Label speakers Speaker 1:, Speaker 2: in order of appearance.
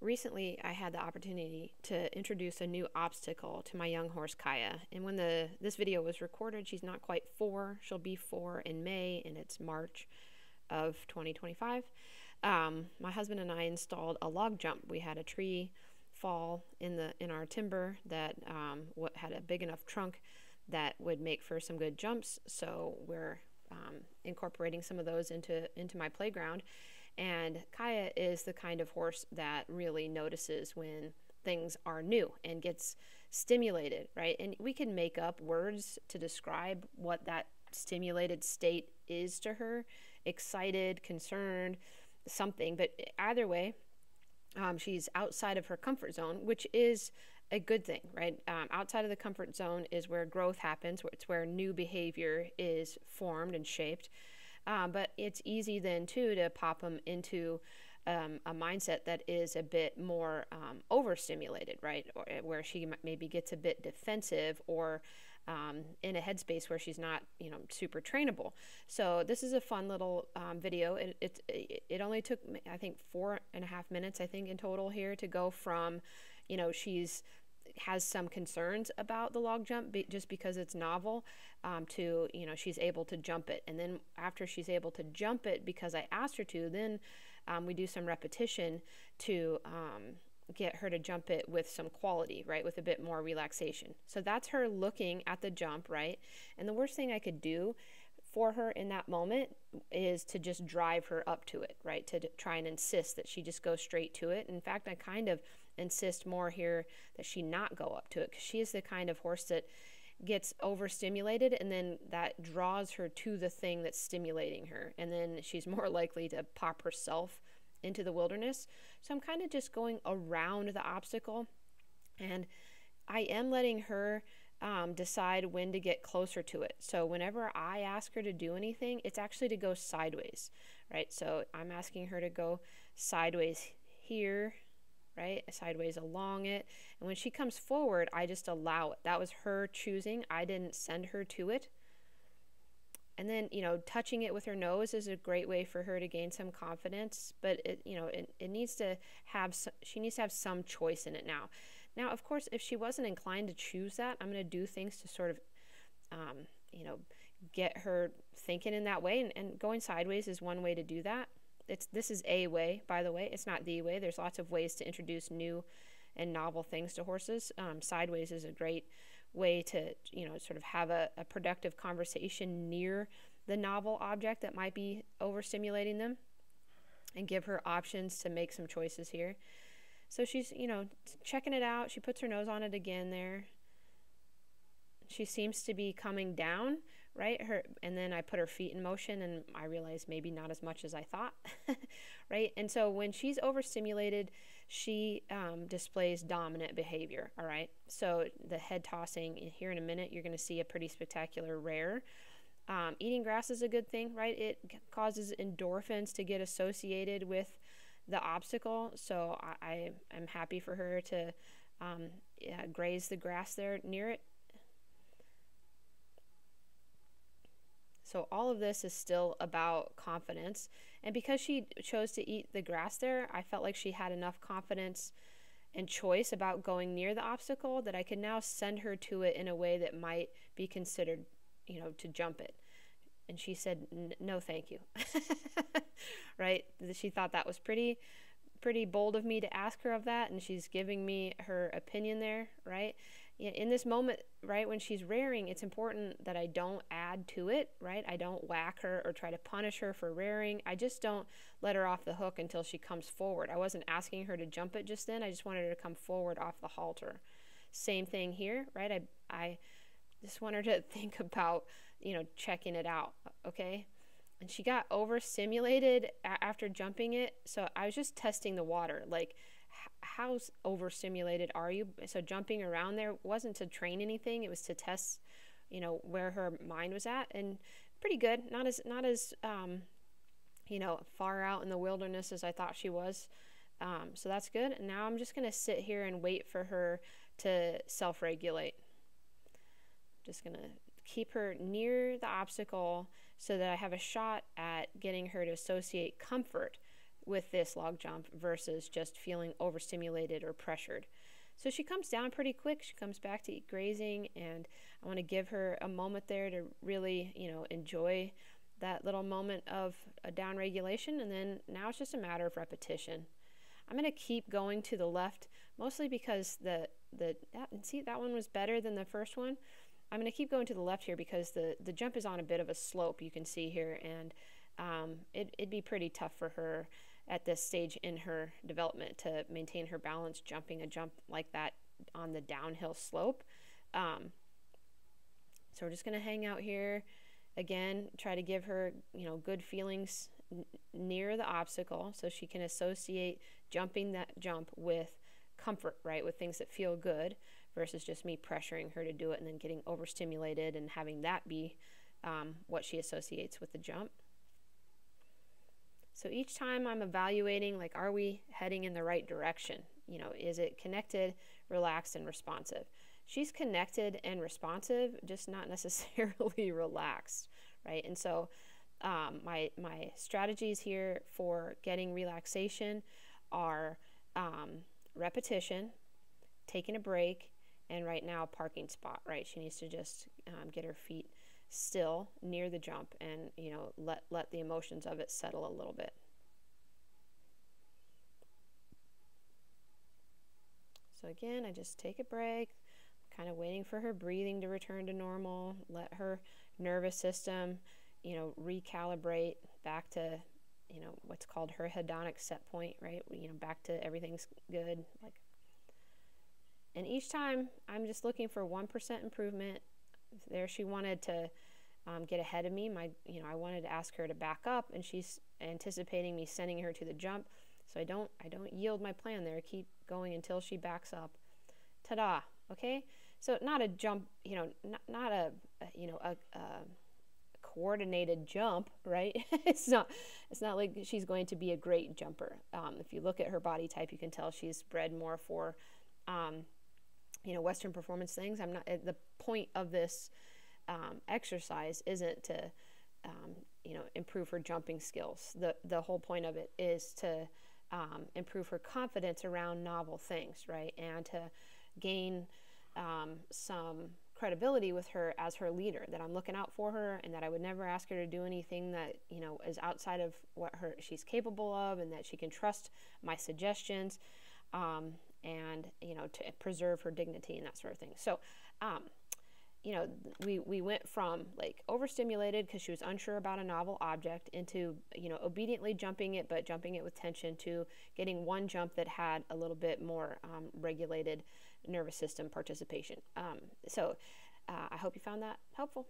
Speaker 1: Recently, I had the opportunity to introduce a new obstacle to my young horse Kaya. And when this video was recorded, she's not quite 4. She'll be 4 in May, and it's March of 2025. My husband and I installed a log jump. We had a tree fall in our timber that had a big enough trunk that would make for some good jumps. So we're incorporating some of those into my playground. And Kaya is the kind of horse that really notices when things are new and gets stimulated, right? And we can make up words to describe what that stimulated state is to her: excited, concerned, something. But either way, she's outside of her comfort zone, which is a good thing, right? Outside of the comfort zone is where growth happens. It's where new behavior is formed and shaped. But it's easy then too to pop them into a mindset that is a bit more overstimulated, right? Or where she maybe gets a bit defensive, or in a headspace where she's not, super trainable. So this is a fun little video. It only took, I think, 4.5 minutes, I think, in total here to go from, she's has some concerns about the log jump just because it's novel, to she's able to jump it. And then after she's able to jump it because I asked her to, then we do some repetition to get her to jump it with some quality, right, with a bit more relaxation. So that's her looking at the jump, right? And the worst thing I could do for her in that moment is to just drive her up to it, right, to try and insist that she just go straight to it. In fact, I kind of insist more here that she not go up to it, because she is the kind of horse that gets overstimulated, and then that draws her to the thing that's stimulating her, and then she's more likely to pop herself into the wilderness. So I'm kind of just going around the obstacle, and I am letting her decide when to get closer to it. So whenever I ask her to do anything, it's actually to go sideways, right? So I'm asking her to go sideways here, right? Sideways along it. And when she comes forward, I just allow it. That was her choosing. I didn't send her to it. And then, touching it with her nose is a great way for her to gain some confidence, but it needs to have, she needs to have some choice in it now. Now, of course, if she wasn't inclined to choose that, I'm going to do things to sort of, get her thinking in that way. And going sideways is one way to do that. This is a way, by the way. It's not the way. There's lots of ways to introduce new and novel things to horses. Sideways is a great way to, sort of have a productive conversation near the novel object that might be overstimulating them, and give her options to make some choices here. So she's, checking it out. She puts her nose on it again there. She seems to be coming down, right? And then I put her feet in motion, and I realized maybe not as much as I thought, right? And so when she's overstimulated, she displays dominant behavior, all right? So the head tossing, here in a minute, you're going to see a pretty spectacular rare. Eating grass is a good thing, right? It causes endorphins to get associated with the obstacle. So I am happy for her to graze the grass there near it. So all of this is still about confidence. And because she chose to eat the grass there, I felt like she had enough confidence and choice about going near the obstacle that I could now send her to it in a way that might be considered, to jump it. And she said, no, thank you. Right? She thought that was pretty bold of me to ask her of that, and she's giving me her opinion there, right? In this moment, right, when she's rearing, it's important that I don't add to it, right? I don't whack her or try to punish her for rearing. I just don't let her off the hook until she comes forward. I wasn't asking her to jump it just then. I just wanted her to come forward off the halter. Same thing here, right? I just want her to think about, checking it out, okay? And she got overstimulated after jumping it. So I was just testing the water, like, how overstimulated are you? So jumping around there wasn't to train anything. It was to test, where her mind was at, and pretty good. Not as far out in the wilderness as I thought she was. So that's good. And now I'm just going to sit here and wait for her to self-regulate. Just going to keep her near the obstacle so that I have a shot at getting her to associate comfort with this log jump versus just feeling overstimulated or pressured. So she comes down pretty quick. She comes back to eat grazing, and I want to give her a moment there to really, enjoy that little moment of a down regulation. And then now it's just a matter of repetition. I'm going to keep going to the left, mostly because that one was better than the first one. I'm going to keep going to the left here because the jump is on a bit of a slope, you can see here, and it'd be pretty tough for her at this stage in her development to maintain her balance jumping a jump like that on the downhill slope. So we're just going to hang out here. Again, try to give her, good feelings near the obstacle so she can associate jumping that jump with comfort, right, with things that feel good, versus just me pressuring her to do it and then getting overstimulated and having that be what she associates with the jump. So each time I'm evaluating, like, are we heading in the right direction? Is it connected, relaxed, and responsive? She's connected and responsive, just not necessarily relaxed, right? And so my strategies here for getting relaxation are repetition, taking a break, and right now parking spot, right? She needs to just get her feet still near the jump and let the emotions of it settle a little bit. So again, I just take a break, kind of waiting for her breathing to return to normal, let her nervous system recalibrate back to what's called her hedonic set point, right? Back to everything's good. And each time I'm just looking for 1% improvement. There she wanted to get ahead of me. I wanted to ask her to back up, and she's anticipating me sending her to the jump. So I don't yield my plan there. I keep going until she backs up. Ta-da! Okay. So not a jump, not a coordinated jump, right? It's not like she's going to be a great jumper. If you look at her body type, you can tell she's bred more for Western performance things. The point of this exercise isn't to improve her jumping skills. The whole point of it is to improve her confidence around novel things, right? And to gain some credibility with her as her leader, that I'm looking out for her and that I would never ask her to do anything that is outside of what she's capable of, and that she can trust my suggestions, and to preserve her dignity and that sort of thing. So we went from like overstimulated because she was unsure about a novel object into obediently jumping it, but jumping it with tension, to getting one jump that had a little bit more regulated nervous system participation. So I hope you found that helpful.